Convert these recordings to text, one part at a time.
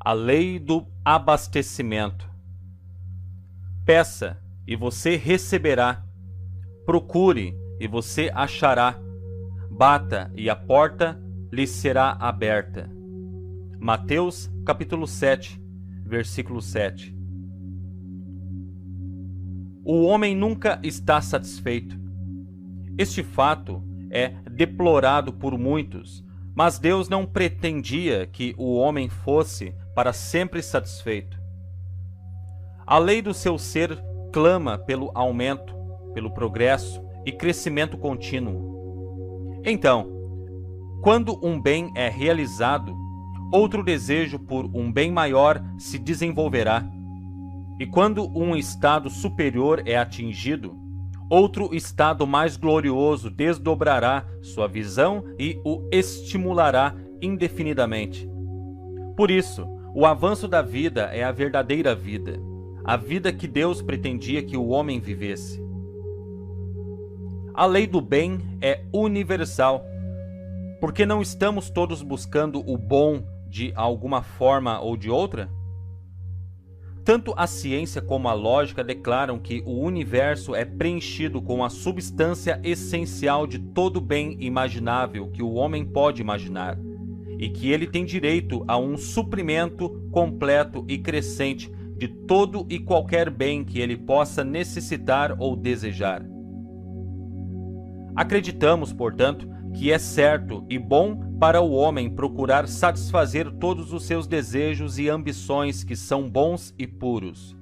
A lei do abastecimento. Peça, e você receberá. Procure, e você achará. Bata, e a porta lhe será aberta. Mateus, capítulo 7, versículo 7. O homem nunca está satisfeito. Este fato é deplorado por muitos, mas Deus não pretendia que o homem fosse para sempre satisfeito. A lei do seu ser clama pelo aumento, pelo progresso e crescimento contínuo. Então, quando um bem é realizado, outro desejo por um bem maior se desenvolverá. E quando um estado superior é atingido, outro estado mais glorioso desdobrará sua visão e o estimulará indefinidamente. Por isso, o avanço da vida é a verdadeira vida, a vida que Deus pretendia que o homem vivesse. A lei do bem é universal, porque não estamos todos buscando o bom de alguma forma ou de outra? Tanto a ciência como a lógica declaram que o universo é preenchido com a substância essencial de todo bem imaginável que o homem pode imaginar, e que ele tem direito a um suprimento completo e crescente de todo e qualquer bem que ele possa necessitar ou desejar. Acreditamos, portanto, que é certo e bom para o homem procurar satisfazer todos os seus desejos e ambições que são bons e puros.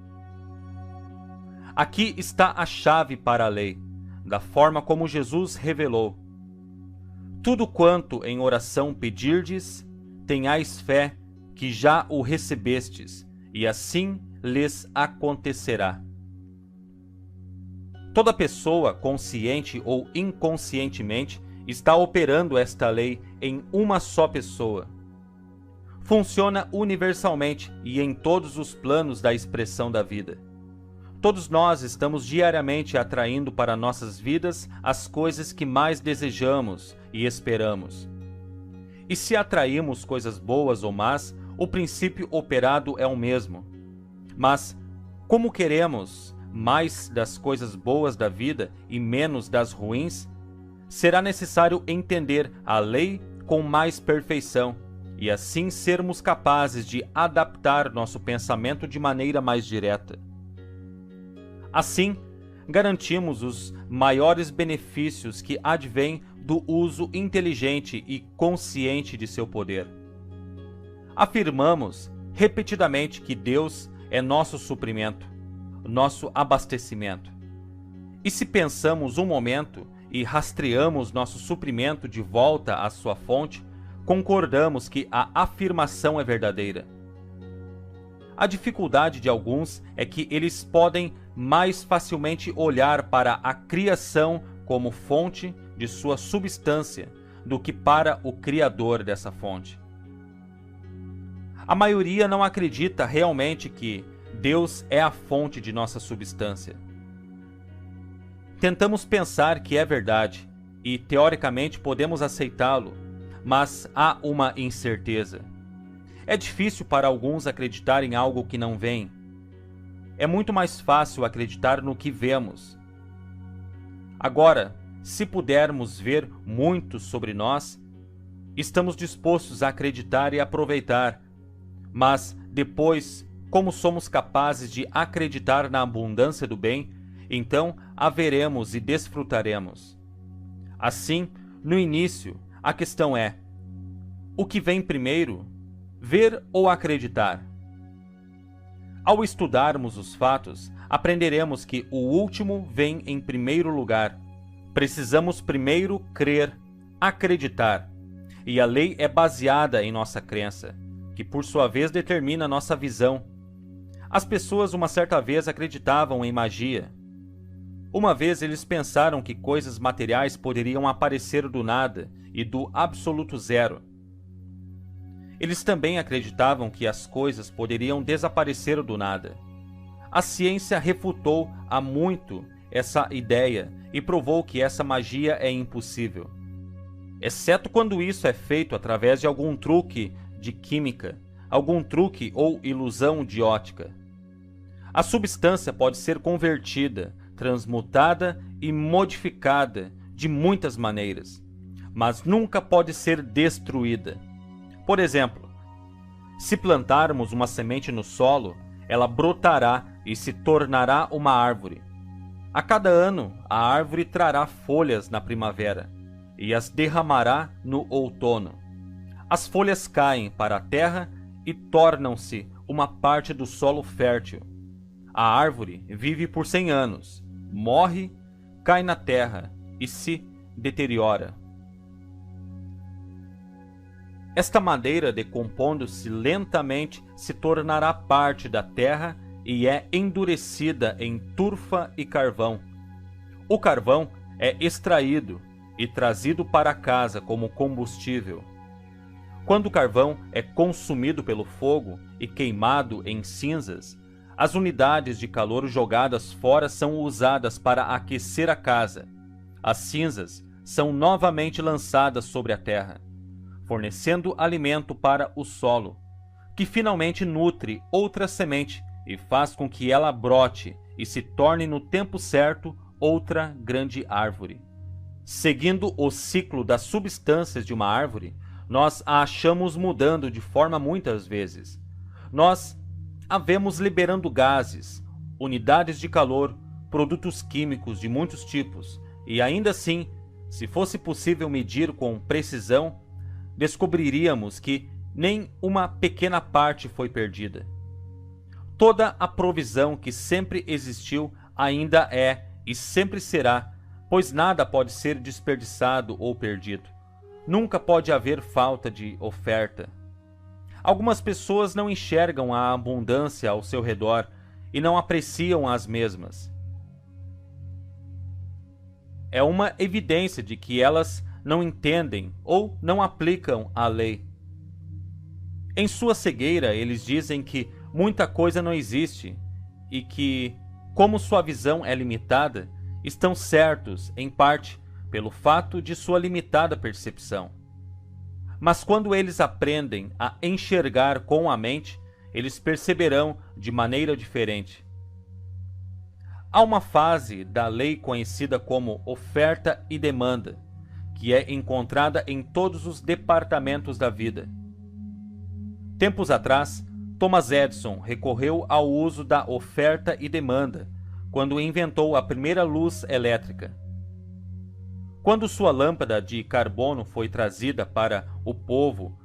Aqui está a chave para a lei, da forma como Jesus revelou. Tudo quanto em oração pedirdes, tenhais fé que já o recebestes, e assim lhes acontecerá. Toda pessoa, consciente ou inconscientemente, está operando esta lei em uma só pessoa. Funciona universalmente e em todos os planos da expressão da vida. Todos nós estamos diariamente atraindo para nossas vidas as coisas que mais desejamos e esperamos. E se atraímos coisas boas ou más, o princípio operado é o mesmo. Mas, como queremos mais das coisas boas da vida e menos das ruins, será necessário entender a lei com mais perfeição e assim sermos capazes de adaptar nosso pensamento de maneira mais direta. Assim, garantimos os maiores benefícios que advêm do uso inteligente e consciente de seu poder. Afirmamos repetidamente que Deus é nosso suprimento, nosso abastecimento. E se pensamos um momento e rastreamos nosso suprimento de volta à sua fonte, concordamos que a afirmação é verdadeira. A dificuldade de alguns é que eles podem mais facilmente olhar para a criação como fonte de sua substância do que para o Criador dessa fonte. A maioria não acredita realmente que Deus é a fonte de nossa substância. Tentamos pensar que é verdade e, teoricamente, podemos aceitá-lo, mas há uma incerteza. É difícil para alguns acreditar em algo que não vem. É muito mais fácil acreditar no que vemos. Agora, se pudermos ver muito sobre nós, estamos dispostos a acreditar e aproveitar, mas depois, como somos capazes de acreditar na abundância do bem, então a veremos e desfrutaremos. Assim, no início, a questão é: o que vem primeiro, ver ou acreditar? Ao estudarmos os fatos, aprenderemos que o último vem em primeiro lugar. Precisamos primeiro crer, acreditar, e a lei é baseada em nossa crença, que por sua vez determina nossa visão. As pessoas uma certa vez acreditavam em magia. Uma vez eles pensaram que coisas materiais poderiam aparecer do nada e do absoluto zero. Eles também acreditavam que as coisas poderiam desaparecer do nada. A ciência refutou há muito essa ideia e provou que essa magia é impossível. Exceto quando isso é feito através de algum truque de química, algum truque ou ilusão de ótica. A substância pode ser convertida, transmutada e modificada de muitas maneiras, mas nunca pode ser destruída. Por exemplo, se plantarmos uma semente no solo, ela brotará e se tornará uma árvore. A cada ano, a árvore trará folhas na primavera e as derramará no outono. As folhas caem para a terra e tornam-se uma parte do solo fértil. A árvore vive por 100 anos, morre, cai na terra e se deteriora. Esta madeira, decompondo-se lentamente, se tornará parte da terra e é endurecida em turfa e carvão. O carvão é extraído e trazido para casa como combustível. Quando o carvão é consumido pelo fogo e queimado em cinzas, as unidades de calor jogadas fora são usadas para aquecer a casa. As cinzas são novamente lançadas sobre a terra, fornecendo alimento para o solo, que finalmente nutre outra semente e faz com que ela brote e se torne no tempo certo outra grande árvore. Seguindo o ciclo das substâncias de uma árvore, nós a achamos mudando de forma muitas vezes. Nós a vemos liberando gases, unidades de calor, produtos químicos de muitos tipos, e ainda assim, se fosse possível medir com precisão, descobriríamos que nem uma pequena parte foi perdida. Toda a provisão que sempre existiu ainda é e sempre será, pois nada pode ser desperdiçado ou perdido. Nunca pode haver falta de oferta. Algumas pessoas não enxergam a abundância ao seu redor e não apreciam as mesmas. É uma evidência de que elas não entendem ou não aplicam a lei. Em sua cegueira, eles dizem que muita coisa não existe e que, como sua visão é limitada, estão certos, em parte, pelo fato de sua limitada percepção. Mas quando eles aprendem a enxergar com a mente, eles perceberão de maneira diferente. Há uma fase da lei conhecida como oferta e demanda, que é encontrada em todos os departamentos da vida. Tempos atrás, Thomas Edison recorreu ao uso da oferta e demanda quando inventou a primeira luz elétrica. Quando sua lâmpada de carbono foi trazida para o povo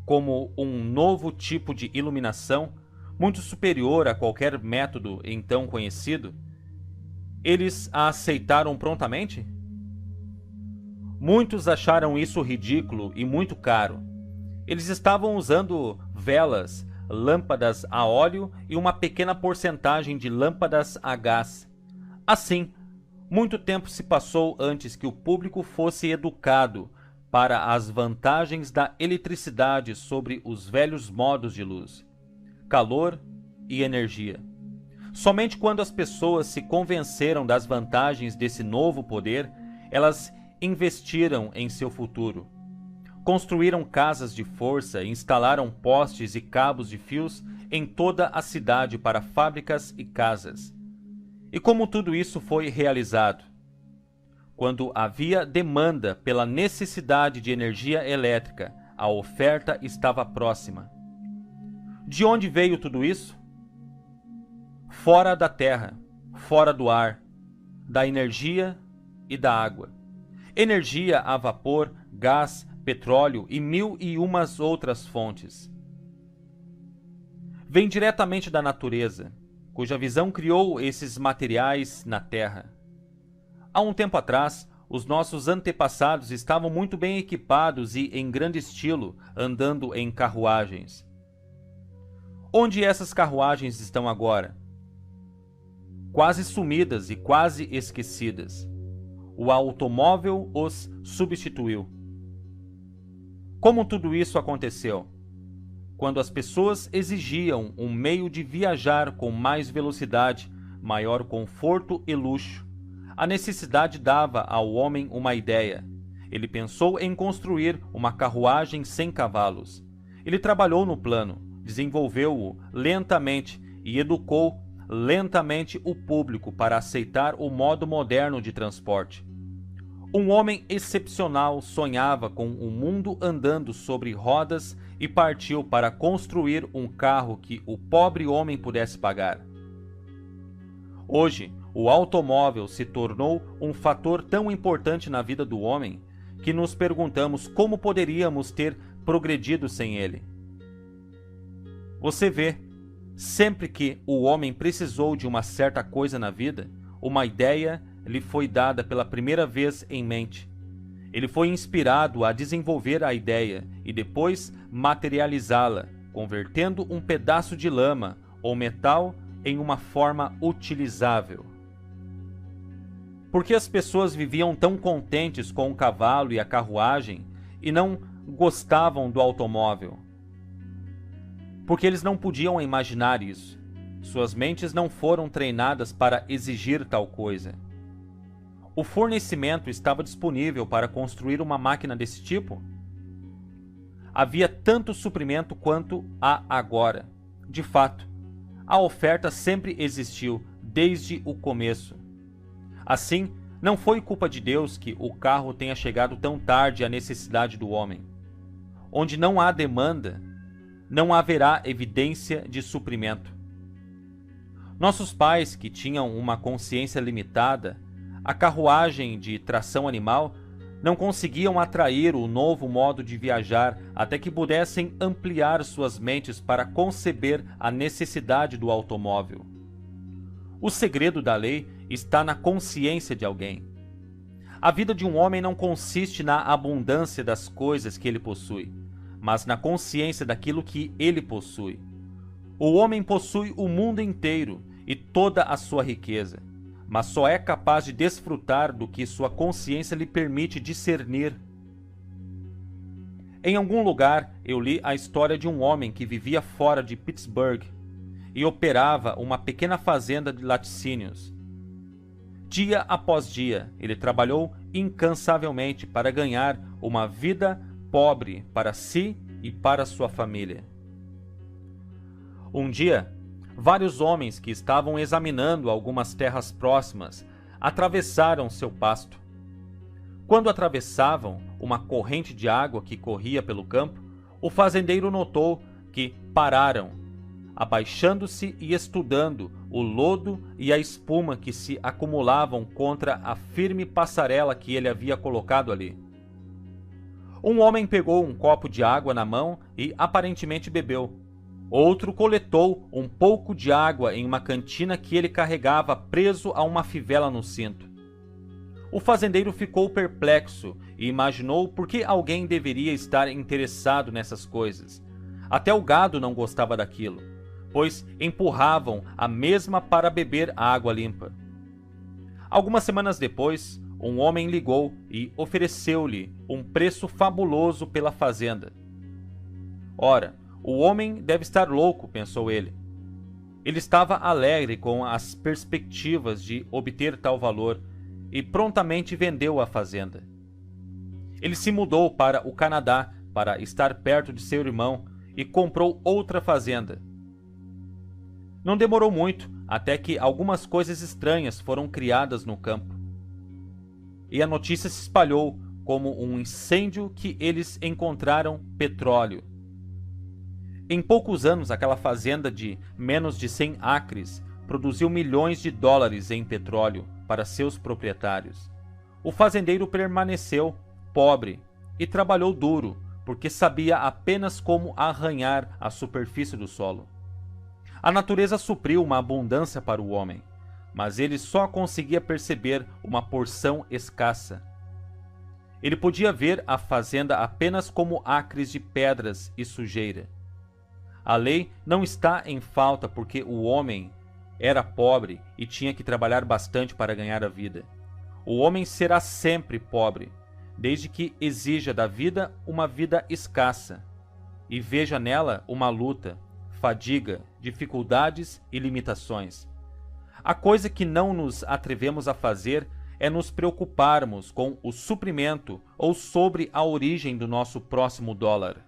como um novo tipo de iluminação, muito superior a qualquer método então conhecido, eles a aceitaram prontamente? Muitos acharam isso ridículo e muito caro. Eles estavam usando velas, lâmpadas a óleo e uma pequena porcentagem de lâmpadas a gás. Assim, muito tempo se passou antes que o público fosse educado para as vantagens da eletricidade sobre os velhos modos de luz, calor e energia. Somente quando as pessoas se convenceram das vantagens desse novo poder, elas investiram em seu futuro. Construíram casas de força e instalaram postes e cabos de fios em toda a cidade para fábricas e casas. E como tudo isso foi realizado? Quando havia demanda pela necessidade de energia elétrica, a oferta estava próxima. De onde veio tudo isso? Fora da terra, fora do ar, da energia e da água. Energia a vapor, gás, petróleo e 1001 outras fontes. Vem diretamente da natureza, cuja visão criou esses materiais na Terra. Há um tempo atrás, os nossos antepassados estavam muito bem equipados e em grande estilo, andando em carruagens. Onde essas carruagens estão agora? Quase sumidas e quase esquecidas. O automóvel os substituiu. Como tudo isso aconteceu? Quando as pessoas exigiam um meio de viajar com mais velocidade, maior conforto e luxo, a necessidade dava ao homem uma ideia. Ele pensou em construir uma carruagem sem cavalos. Ele trabalhou no plano, desenvolveu-o lentamente e educou lentamente o público para aceitar o modo moderno de transporte. Um homem excepcional sonhava com um mundo andando sobre rodas e partiu para construir um carro que o pobre homem pudesse pagar. Hoje, o automóvel se tornou um fator tão importante na vida do homem que nos perguntamos como poderíamos ter progredido sem ele. Você vê, sempre que o homem precisou de uma certa coisa na vida, uma ideia lhe foi dada pela primeira vez em mente. Ele foi inspirado a desenvolver a ideia e depois materializá-la, convertendo um pedaço de lama ou metal em uma forma utilizável. Por que as pessoas viviam tão contentes com o cavalo e a carruagem e não gostavam do automóvel? Porque eles não podiam imaginar isso. Suas mentes não foram treinadas para exigir tal coisa. O fornecimento estava disponível para construir uma máquina desse tipo? Havia tanto suprimento quanto há agora. De fato, a oferta sempre existiu desde o começo. Assim, não foi culpa de Deus que o carro tenha chegado tão tarde à necessidade do homem. Onde não há demanda, não haverá evidência de suprimento. Nossos pais, que tinham uma consciência limitada, a carruagem de tração animal, não conseguiam atrair o novo modo de viajar até que pudessem ampliar suas mentes para conceber a necessidade do automóvel. O segredo da lei está na consciência de alguém. A vida de um homem não consiste na abundância das coisas que ele possui, mas na consciência daquilo que ele possui. O homem possui o mundo inteiro e toda a sua riqueza, mas só é capaz de desfrutar do que sua consciência lhe permite discernir. Em algum lugar eu li a história de um homem que vivia fora de Pittsburgh e operava uma pequena fazenda de laticínios. Dia após dia, ele trabalhou incansavelmente para ganhar uma vida pobre para si e para sua família. Um dia, vários homens que estavam examinando algumas terras próximas atravessaram seu pasto. Quando atravessavam uma corrente de água que corria pelo campo, o fazendeiro notou que pararam, abaixando-se e estudando o lodo e a espuma que se acumulavam contra a firme passarela que ele havia colocado ali. Um homem pegou um copo de água na mão e aparentemente bebeu. Outro coletou um pouco de água em uma cantina que ele carregava preso a uma fivela no cinto. O fazendeiro ficou perplexo e imaginou por que alguém deveria estar interessado nessas coisas. Até o gado não gostava daquilo, pois empurravam a mesma para beber a água limpa. Algumas semanas depois, um homem ligou e ofereceu-lhe um preço fabuloso pela fazenda. Ora, o homem deve estar louco, pensou ele. Ele estava alegre com as perspectivas de obter tal valor e prontamente vendeu a fazenda. Ele se mudou para o Canadá para estar perto de seu irmão e comprou outra fazenda. Não demorou muito até que algumas coisas estranhas foram criadas no campo. E a notícia se espalhou como um incêndio que eles encontraram petróleo. Em poucos anos, aquela fazenda de menos de 100 acres produziu milhões de dólares em petróleo para seus proprietários. O fazendeiro permaneceu pobre e trabalhou duro, porque sabia apenas como arranhar a superfície do solo. A natureza supriu uma abundância para o homem, mas ele só conseguia perceber uma porção escassa. Ele podia ver a fazenda apenas como acres de pedras e sujeira. A lei não está em falta porque o homem era pobre e tinha que trabalhar bastante para ganhar a vida. O homem será sempre pobre, desde que exija da vida uma vida escassa e veja nela uma luta, fadiga, dificuldades e limitações. A coisa que não nos atrevemos a fazer é nos preocuparmos com o suprimento ou sobre a origem do nosso próximo dólar.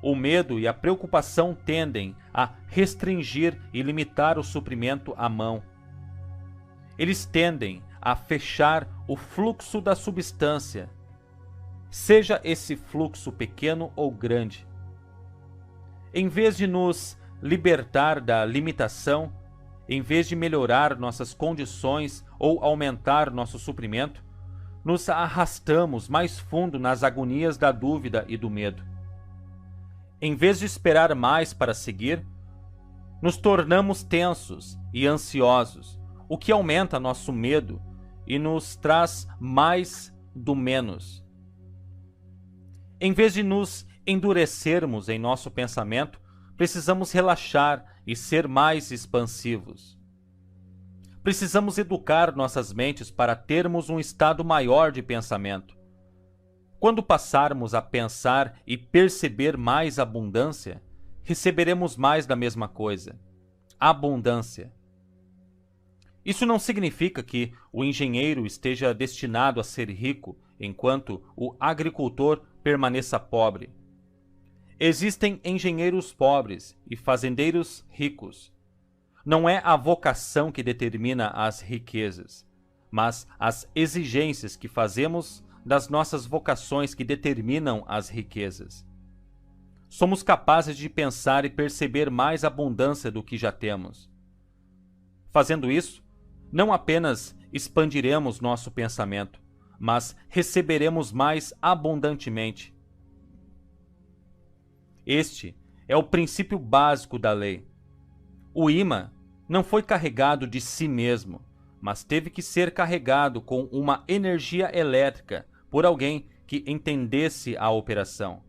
O medo e a preocupação tendem a restringir e limitar o suprimento à mão. Eles tendem a fechar o fluxo da substância, seja esse fluxo pequeno ou grande. Em vez de nos libertar da limitação, em vez de melhorar nossas condições ou aumentar nosso suprimento, nos arrastamos mais fundo nas agonias da dúvida e do medo. Em vez de esperar mais para seguir, nos tornamos tensos e ansiosos, o que aumenta nosso medo e nos traz mais do menos. Em vez de nos endurecermos em nosso pensamento, precisamos relaxar e ser mais expansivos. Precisamos educar nossas mentes para termos um estado maior de pensamento. Quando passarmos a pensar e perceber mais abundância, receberemos mais da mesma coisa: abundância. Isso não significa que o engenheiro esteja destinado a ser rico, enquanto o agricultor permaneça pobre. Existem engenheiros pobres e fazendeiros ricos. Não é a vocação que determina as riquezas, mas as exigências que fazemos das nossas vocações que determinam as riquezas. Somos capazes de pensar e perceber mais abundância do que já temos. Fazendo isso, não apenas expandiremos nosso pensamento, mas receberemos mais abundantemente. Este é o princípio básico da lei. O ímã não foi carregado de si mesmo, mas teve que ser carregado com uma energia elétrica por alguém que entendesse a operação.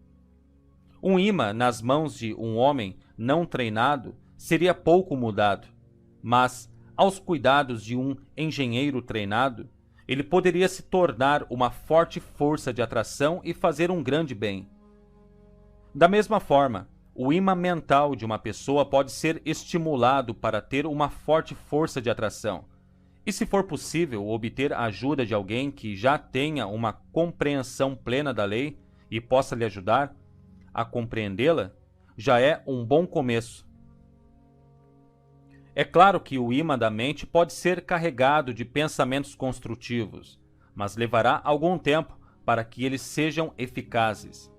Um ímã nas mãos de um homem não treinado seria pouco mudado, mas aos cuidados de um engenheiro treinado, ele poderia se tornar uma forte força de atração e fazer um grande bem. Da mesma forma, o ímã mental de uma pessoa pode ser estimulado para ter uma forte força de atração. E se for possível obter a ajuda de alguém que já tenha uma compreensão plena da lei e possa lhe ajudar a compreendê-la, já é um bom começo. É claro que o ímã da mente pode ser carregado de pensamentos construtivos, mas levará algum tempo para que eles sejam eficazes.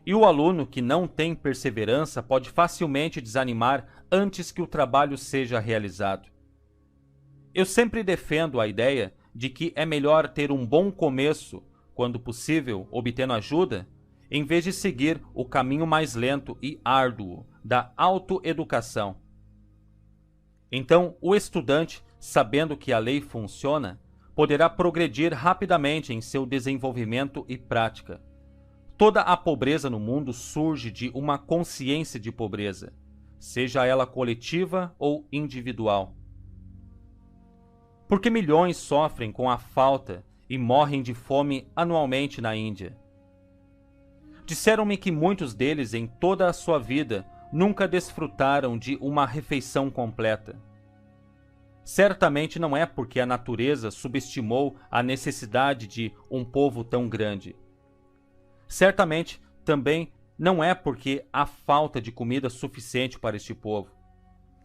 E o aluno que não tem perseverança pode facilmente desanimar antes que o trabalho seja realizado. Eu sempre defendo a ideia de que é melhor ter um bom começo, quando possível, obtendo ajuda, em vez de seguir o caminho mais lento e árduo da autoeducação. Então, o estudante, sabendo que a lei funciona, poderá progredir rapidamente em seu desenvolvimento e prática. Toda a pobreza no mundo surge de uma consciência de pobreza, seja ela coletiva ou individual. Por que milhões sofrem com a falta e morrem de fome anualmente na Índia? Disseram-me que muitos deles em toda a sua vida nunca desfrutaram de uma refeição completa. Certamente não é porque a natureza subestimou a necessidade de um povo tão grande. Certamente também não é porque há falta de comida suficiente para este povo.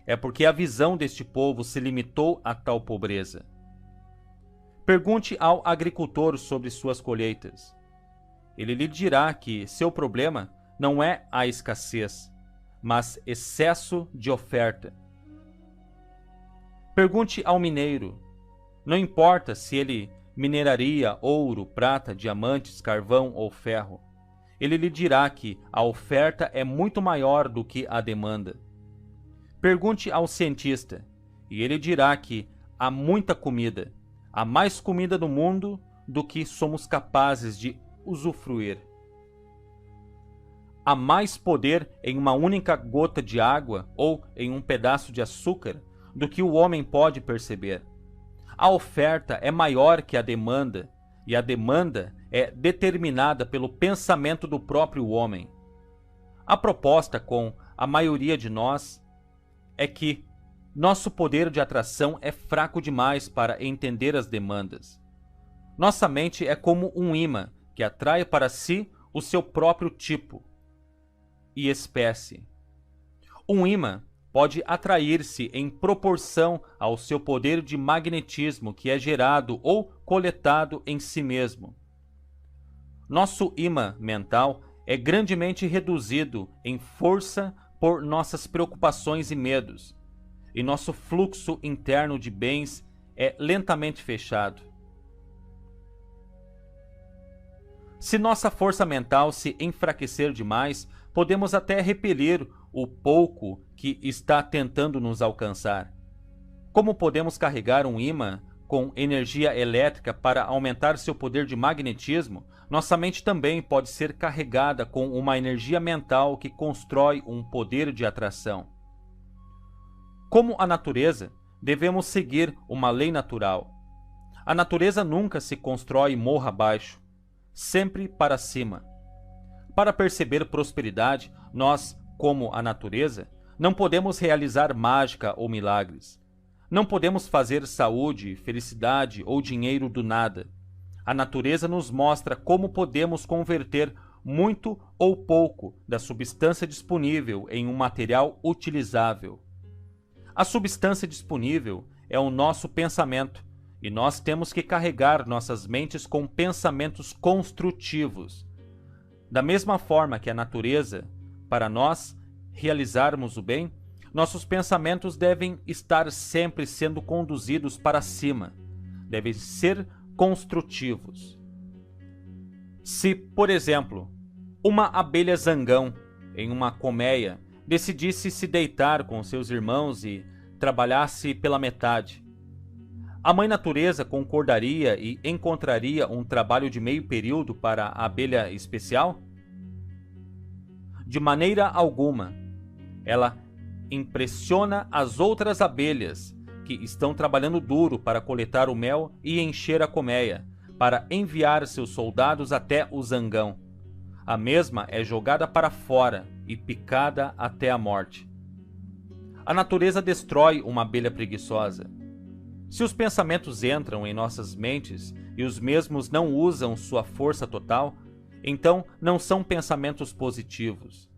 É porque a visão deste povo se limitou a tal pobreza. Pergunte ao agricultor sobre suas colheitas. Ele lhe dirá que seu problema não é a escassez, mas excesso de oferta. Pergunte ao mineiro. Não importa se ele mineraria ouro, prata, diamantes, carvão ou ferro. Ele lhe dirá que a oferta é muito maior do que a demanda. Pergunte ao cientista, e ele dirá que há muita comida, há mais comida no mundo do que somos capazes de usufruir. Há mais poder em uma única gota de água ou em um pedaço de açúcar do que o homem pode perceber. A oferta é maior que a demanda, e a demanda é determinada pelo pensamento do próprio homem. A proposta com a maioria de nós é que nosso poder de atração é fraco demais para entender as demandas. Nossa mente é como um ímã que atrai para si o seu próprio tipo. e espécie. Um ímã pode atrair-se em proporção ao seu poder de magnetismo que é gerado ou coletado em si mesmo. Nosso ímã mental é grandemente reduzido em força por nossas preocupações e medos, e nosso fluxo interno de bens é lentamente fechado. Se nossa força mental se enfraquecer demais, podemos até repelir o pouco que está tentando nos alcançar. Como podemos carregar um ímã com energia elétrica para aumentar seu poder de magnetismo, nossa mente também pode ser carregada com uma energia mental que constrói um poder de atração. Como a natureza, devemos seguir uma lei natural. A natureza nunca se constrói morro abaixo, sempre para cima. Para perceber prosperidade, nós, como a natureza, não podemos realizar mágica ou milagres. Não podemos fazer saúde, felicidade ou dinheiro do nada. A natureza nos mostra como podemos converter muito ou pouco da substância disponível em um material utilizável. A substância disponível é o nosso pensamento, e nós temos que carregar nossas mentes com pensamentos construtivos. Da mesma forma que a natureza, para nós realizarmos o bem, nossos pensamentos devem estar sempre sendo conduzidos para cima, devem ser construtivos. Se, por exemplo, uma abelha zangão em uma colmeia decidisse se deitar com seus irmãos e trabalhasse pela metade, a mãe natureza concordaria e encontraria um trabalho de meio período para a abelha especial? De maneira alguma. Ela impressiona as outras abelhas que estão trabalhando duro para coletar o mel e encher a colmeia, para enviar seus soldados até o zangão. A mesma é jogada para fora e picada até a morte. A natureza destrói uma abelha preguiçosa. Se os pensamentos entram em nossas mentes e os mesmos não usam sua força total, então não são pensamentos positivos.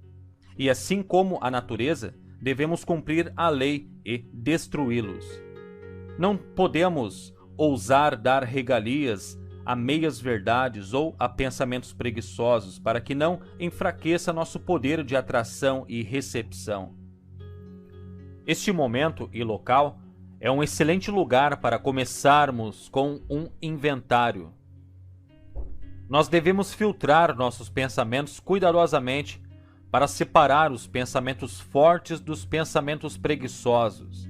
E assim como a natureza, devemos cumprir a lei e destruí-los. Não podemos ousar dar regalias a meias verdades ou a pensamentos preguiçosos para que não enfraqueça nosso poder de atração e recepção. Este momento e local é um excelente lugar para começarmos com um inventário. Nós devemos filtrar nossos pensamentos cuidadosamente para separar os pensamentos fortes dos pensamentos preguiçosos.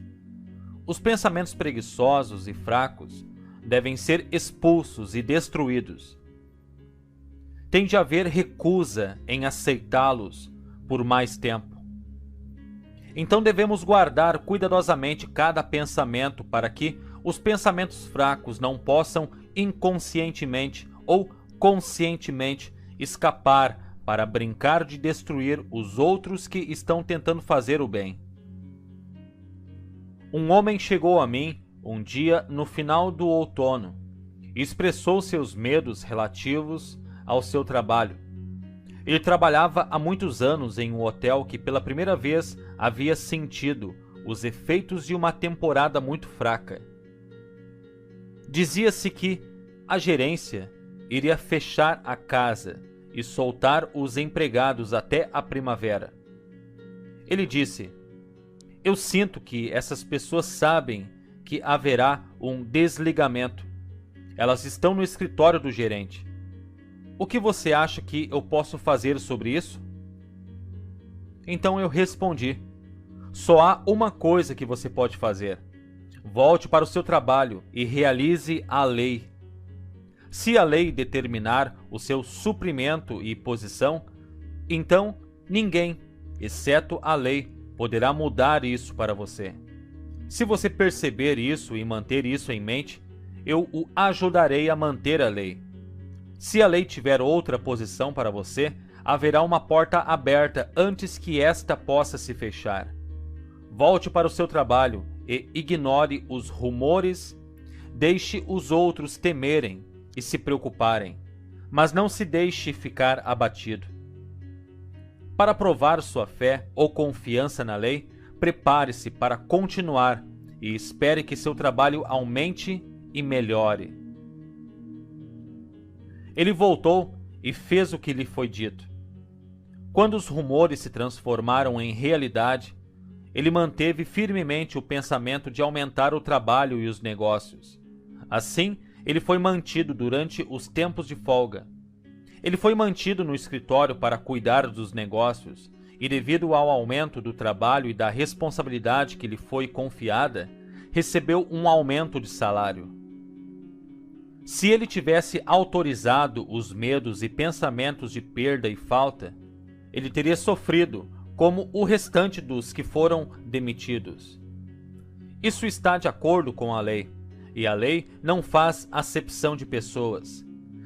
Os pensamentos preguiçosos e fracos devem ser expulsos e destruídos. Tem de haver recusa em aceitá-los por mais tempo. Então devemos guardar cuidadosamente cada pensamento para que os pensamentos fracos não possam inconscientemente ou conscientemente escapar para brincar de destruir os outros que estão tentando fazer o bem. Um homem chegou a mim um dia no final do outono e expressou seus medos relativos ao seu trabalho. Ele trabalhava há muitos anos em um hotel que pela primeira vez havia sentido os efeitos de uma temporada muito fraca. Dizia-se que a gerência iria fechar a casa e soltar os empregados até a primavera. Ele disse: "Eu sinto que essas pessoas sabem que haverá um desligamento. Elas estão no escritório do gerente. O que você acha que eu posso fazer sobre isso?" Então eu respondi: "Só há uma coisa que você pode fazer. Volte para o seu trabalho e realize a lei. Se a lei determinar o seu suprimento e posição, então ninguém, exceto a lei, poderá mudar isso para você. Se você perceber isso e manter isso em mente, eu o ajudarei a manter a lei. Se a lei tiver outra posição para você, haverá uma porta aberta antes que esta possa se fechar. Volte para o seu trabalho e ignore os rumores, deixe os outros temerem e se preocuparem, mas não se deixe ficar abatido. Para provar sua fé ou confiança na lei, prepare-se para continuar e espere que seu trabalho aumente e melhore. Ele voltou e fez o que lhe foi dito. Quando os rumores se transformaram em realidade, ele manteve firmemente o pensamento de aumentar o trabalho e os negócios. Assim, ele foi mantido durante os tempos de folga. Ele foi mantido no escritório para cuidar dos negócios e, devido ao aumento do trabalho e da responsabilidade que lhe foi confiada, recebeu um aumento de salário. Se ele tivesse autorizado os medos e pensamentos de perda e falta, ele teria sofrido como o restante dos que foram demitidos. Isso está de acordo com a lei, e a lei não faz acepção de pessoas.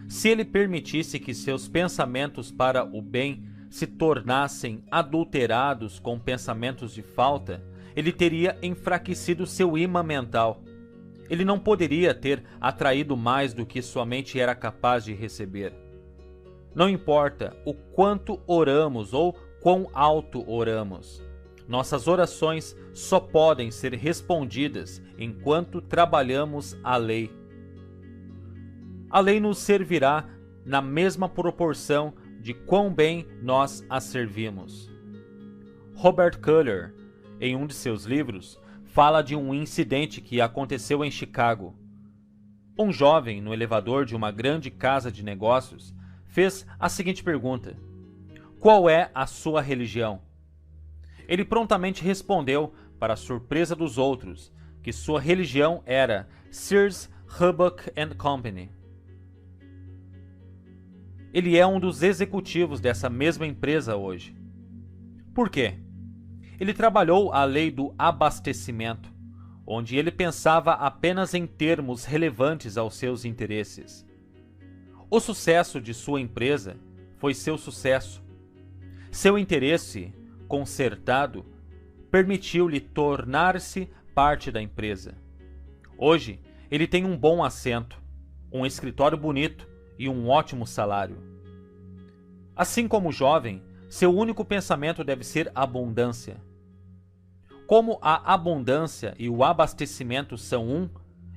Se ele permitisse que seus pensamentos para o bem se tornassem adulterados com pensamentos de falta, ele teria enfraquecido seu imã mental. Ele não poderia ter atraído mais do que sua mente era capaz de receber. Não importa o quanto oramos ou quão alto oramos, nossas orações só podem ser respondidas enquanto trabalhamos a lei. A lei nos servirá na mesma proporção de quão bem nós a servimos. Robert Kuller, em um de seus livros, fala de um incidente que aconteceu em Chicago. Um jovem, no elevador de uma grande casa de negócios, fez a seguinte pergunta: qual é a sua religião? Ele prontamente respondeu, para a surpresa dos outros, que sua religião era Sears, Roebuck Company. Ele é um dos executivos dessa mesma empresa hoje. Por quê? Ele trabalhou a lei do abastecimento, onde ele pensava apenas em termos relevantes aos seus interesses. O sucesso de sua empresa foi seu sucesso. Seu interesse concertado permitiu-lhe tornar-se parte da empresa. Hoje, ele tem um bom assento, um escritório bonito e um ótimo salário. Assim como o jovem, seu único pensamento deve ser abundância. Como a abundância e o abastecimento são um,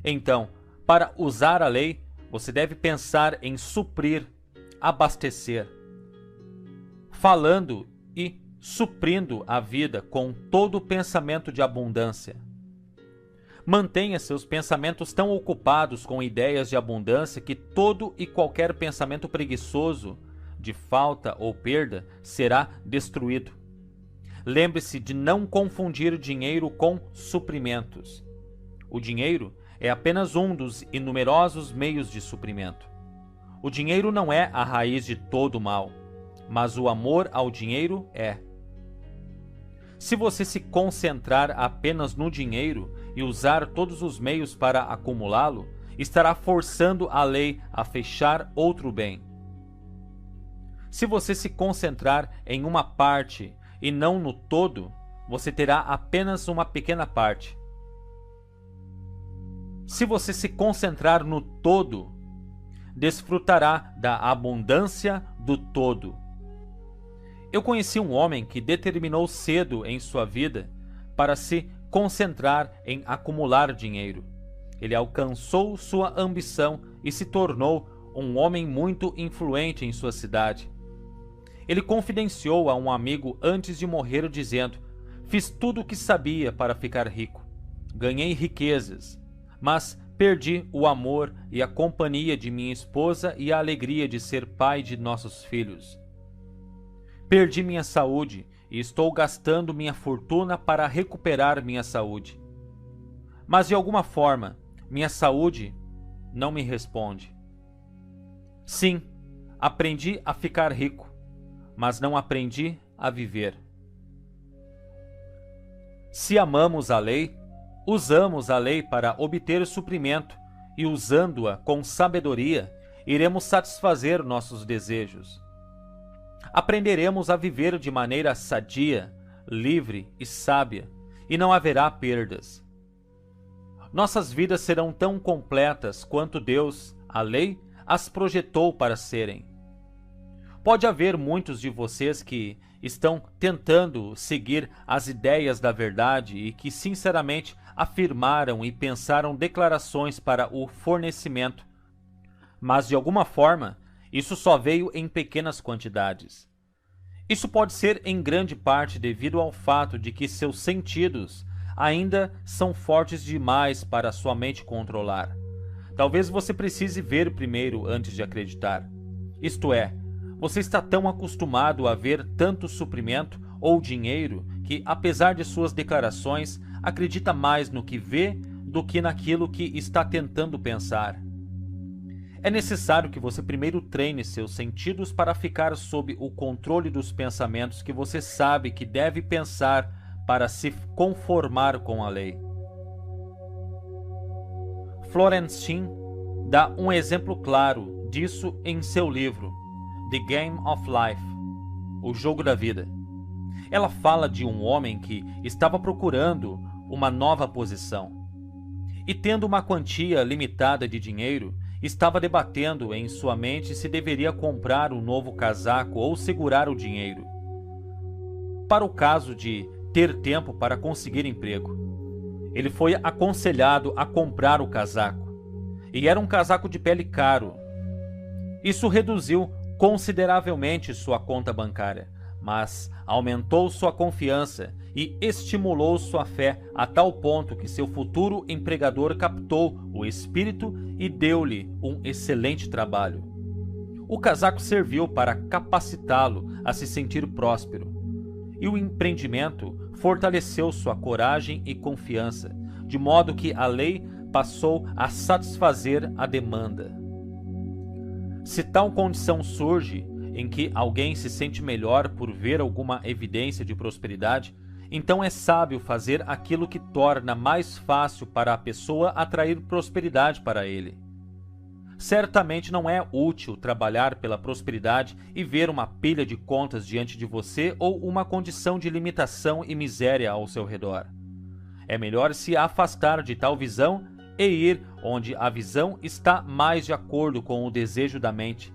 então, para usar a lei, você deve pensar em suprir, abastecer, falando e suprindo a vida com todo o pensamento de abundância. Mantenha seus pensamentos tão ocupados com ideias de abundância que todo e qualquer pensamento preguiçoso de falta ou perda será destruído. Lembre-se de não confundir dinheiro com suprimentos. O dinheiro é apenas um dos inumerosos meios de suprimento. O dinheiro não é a raiz de todo o mal, mas o amor ao dinheiro é. Se você se concentrar apenas no dinheiro e usar todos os meios para acumulá-lo, estará forçando a lei a fechar outro bem. Se você se concentrar em uma parte e não no todo, você terá apenas uma pequena parte. Se você se concentrar no todo, desfrutará da abundância do todo. Eu conheci um homem que determinou cedo em sua vida para se concentrar em acumular dinheiro. Ele alcançou sua ambição e se tornou um homem muito influente em sua cidade. Ele confidenciou a um amigo antes de morrer dizendo: fiz tudo o que sabia para ficar rico. Ganhei riquezas, mas perdi o amor e a companhia de minha esposa e a alegria de ser pai de nossos filhos. Perdi minha saúde e estou gastando minha fortuna para recuperar minha saúde. Mas de alguma forma, minha saúde não me responde. Sim, aprendi a ficar rico, mas não aprendi a viver. Se amamos a lei, usamos a lei para obter suprimento e, usando-a com sabedoria, iremos satisfazer nossos desejos. Aprenderemos a viver de maneira sadia, livre e sábia, e não haverá perdas. Nossas vidas serão tão completas quanto Deus, a lei, as projetou para serem. Pode haver muitos de vocês que estão tentando seguir as ideias da verdade e que sinceramente afirmaram e pensaram declarações para o fornecimento, mas de alguma forma isso só veio em pequenas quantidades. Isso pode ser em grande parte devido ao fato de que seus sentidos ainda são fortes demais para sua mente controlar. Talvez você precise ver primeiro antes de acreditar. Isto é, você está tão acostumado a ver tanto suprimento ou dinheiro que, apesar de suas declarações, acredita mais no que vê do que naquilo que está tentando pensar. É necessário que você primeiro treine seus sentidos para ficar sob o controle dos pensamentos que você sabe que deve pensar para se conformar com a lei. Florence Shinn dá um exemplo claro disso em seu livro The Game of Life, O Jogo da Vida. Ela fala de um homem que estava procurando uma nova posição e, tendo uma quantia limitada de dinheiro, estava debatendo em sua mente se deveria comprar um novo casaco ou segurar o dinheiro, para o caso de ter tempo para conseguir emprego. Ele foi aconselhado a comprar o casaco, e era um casaco de pele caro. Isso reduziu consideravelmente sua conta bancária, mas aumentou sua confiança e estimulou sua fé a tal ponto que seu futuro empregador captou o espírito e deu-lhe um excelente trabalho. O casaco serviu para capacitá-lo a se sentir próspero, e o empreendimento fortaleceu sua coragem e confiança, de modo que a lei passou a satisfazer a demanda. Se tal condição surge em que alguém se sente melhor por ver alguma evidência de prosperidade, então é sábio fazer aquilo que torna mais fácil para a pessoa atrair prosperidade para ele. Certamente não é útil trabalhar pela prosperidade e ver uma pilha de contas diante de você ou uma condição de limitação e miséria ao seu redor. É melhor se afastar de tal visão e ir onde a visão está mais de acordo com o desejo da mente.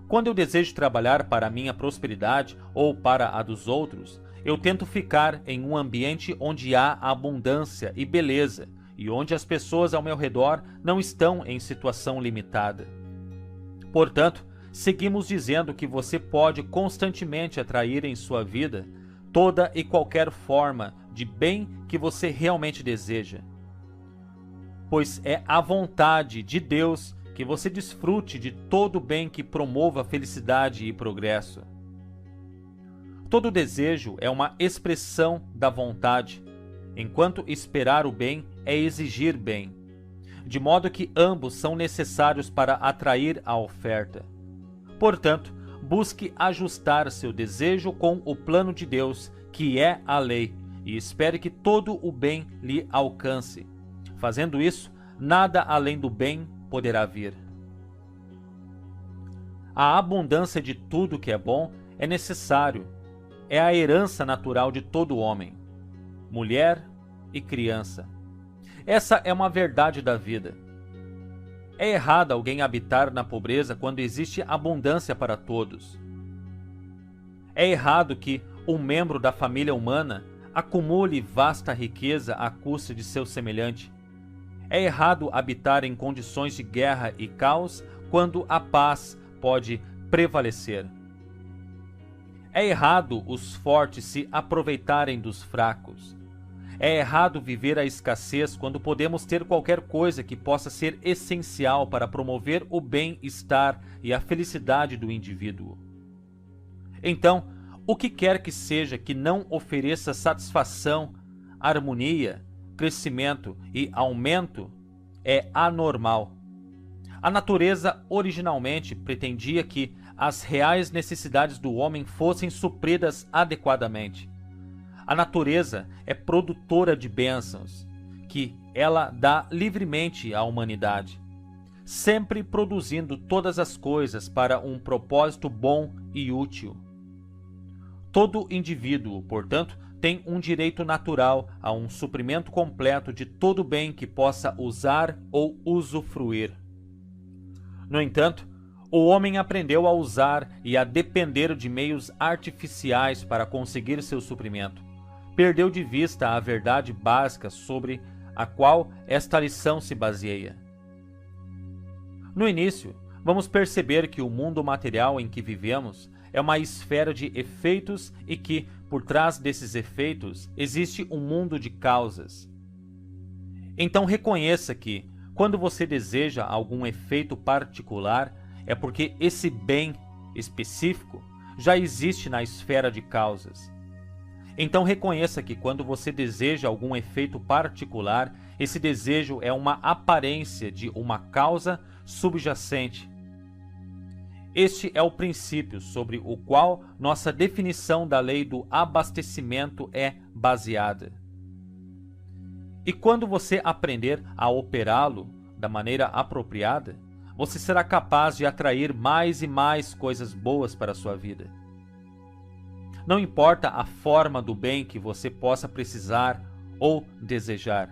Quando eu desejo trabalhar para a minha prosperidade ou para a dos outros, eu tento ficar em um ambiente onde há abundância e beleza e onde as pessoas ao meu redor não estão em situação limitada. Portanto, seguimos dizendo que você pode constantemente atrair em sua vida toda e qualquer forma de bem que você realmente deseja, pois é a vontade de Deus que você desfrute de todo o bem que promova felicidade e progresso. Todo desejo é uma expressão da vontade, enquanto esperar o bem é exigir bem, de modo que ambos são necessários para atrair a oferta. Portanto, busque ajustar seu desejo com o plano de Deus, que é a lei, e espere que todo o bem lhe alcance. Fazendo isso, nada além do bem poderá vir. A abundância de tudo que é bom é necessário, é a herança natural de todo homem, mulher e criança. Essa é uma verdade da vida. É errado alguém habitar na pobreza quando existe abundância para todos. É errado que um membro da família humana acumule vasta riqueza à custa de seu semelhante. É errado habitar em condições de guerra e caos quando a paz pode prevalecer. É errado os fortes se aproveitarem dos fracos. É errado viver a escassez quando podemos ter qualquer coisa que possa ser essencial para promover o bem-estar e a felicidade do indivíduo. Então, o que quer que seja que não ofereça satisfação, harmonia, crescimento e aumento é anormal. A natureza originalmente pretendia que as reais necessidades do homem fossem supridas adequadamente. A natureza é produtora de bênçãos, que ela dá livremente à humanidade, sempre produzindo todas as coisas para um propósito bom e útil. Todo indivíduo, portanto, tem um direito natural a um suprimento completo de todo bem que possa usar ou usufruir. No entanto, O homem aprendeu a usar e a depender de meios artificiais para conseguir seu suprimento. Perdeu de vista a verdade básica sobre a qual esta lição se baseia. No início, vamos perceber que o mundo material em que vivemos é uma esfera de efeitos e que, por trás desses efeitos, existe um mundo de causas. Então reconheça que, quando você deseja algum efeito particular, é porque esse bem específico já existe na esfera de causas. Então reconheça que quando você deseja algum efeito particular, esse desejo é uma aparência de uma causa subjacente. Este é o princípio sobre o qual nossa definição da lei do abastecimento é baseada. E quando você aprender a operá-lo da maneira apropriada, você será capaz de atrair mais e mais coisas boas para a sua vida. Não importa a forma do bem que você possa precisar ou desejar.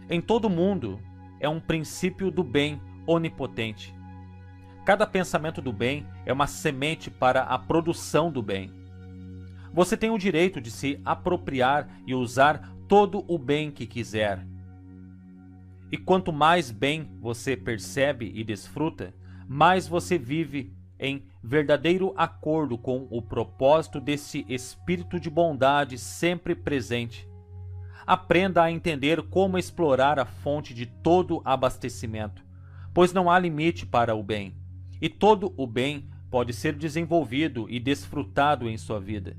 Em todo mundo é um princípio do bem onipotente. Cada pensamento do bem é uma semente para a produção do bem. Você tem o direito de se apropriar e usar todo o bem que quiser. E quanto mais bem você percebe e desfruta, mais você vive em verdadeiro acordo com o propósito desse espírito de bondade sempre presente. Aprenda a entender como explorar a fonte de todo abastecimento, pois não há limite para o bem, e todo o bem pode ser desenvolvido e desfrutado em sua vida.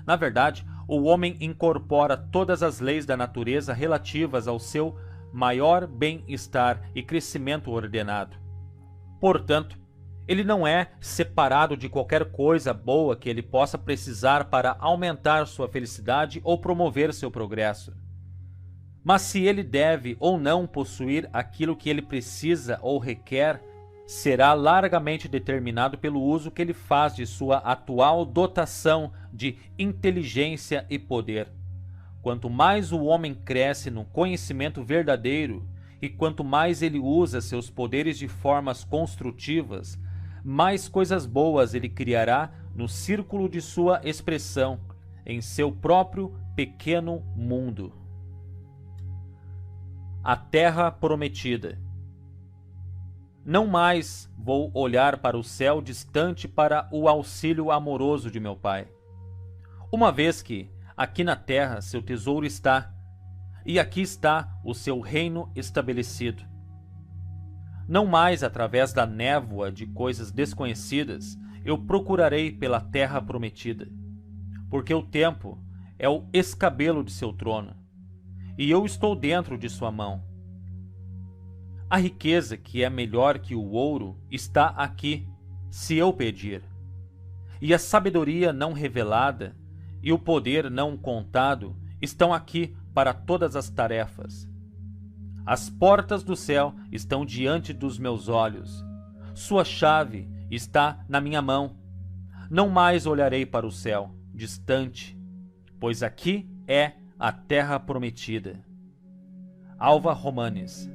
Na verdade, o homem incorpora todas as leis da natureza relativas ao seu maior bem-estar e crescimento ordenado. Portanto, ele não é separado de qualquer coisa boa que ele possa precisar para aumentar sua felicidade ou promover seu progresso. Mas se ele deve ou não possuir aquilo que ele precisa ou requer, será largamente determinado pelo uso que ele faz de sua atual dotação de inteligência e poder. Quanto mais o homem cresce no conhecimento verdadeiro e quanto mais ele usa seus poderes de formas construtivas, mais coisas boas ele criará no círculo de sua expressão, em seu próprio pequeno mundo. A Terra Prometida. Não mais vou olhar para o céu distante para o auxílio amoroso de meu Pai. Uma vez que aqui na terra seu tesouro está, e aqui está o seu reino estabelecido. Não mais através da névoa de coisas desconhecidas eu procurarei pela terra prometida, porque o tempo é o escabelo de seu trono, e eu estou dentro de sua mão. A riqueza, que é melhor que o ouro, está aqui, se eu pedir. E a sabedoria não revelada e o poder não contado estão aqui para todas as tarefas. As portas do céu estão diante dos meus olhos. Sua chave está na minha mão. Não mais olharei para o céu, distante, pois aqui é a terra prometida. Alva Romanes.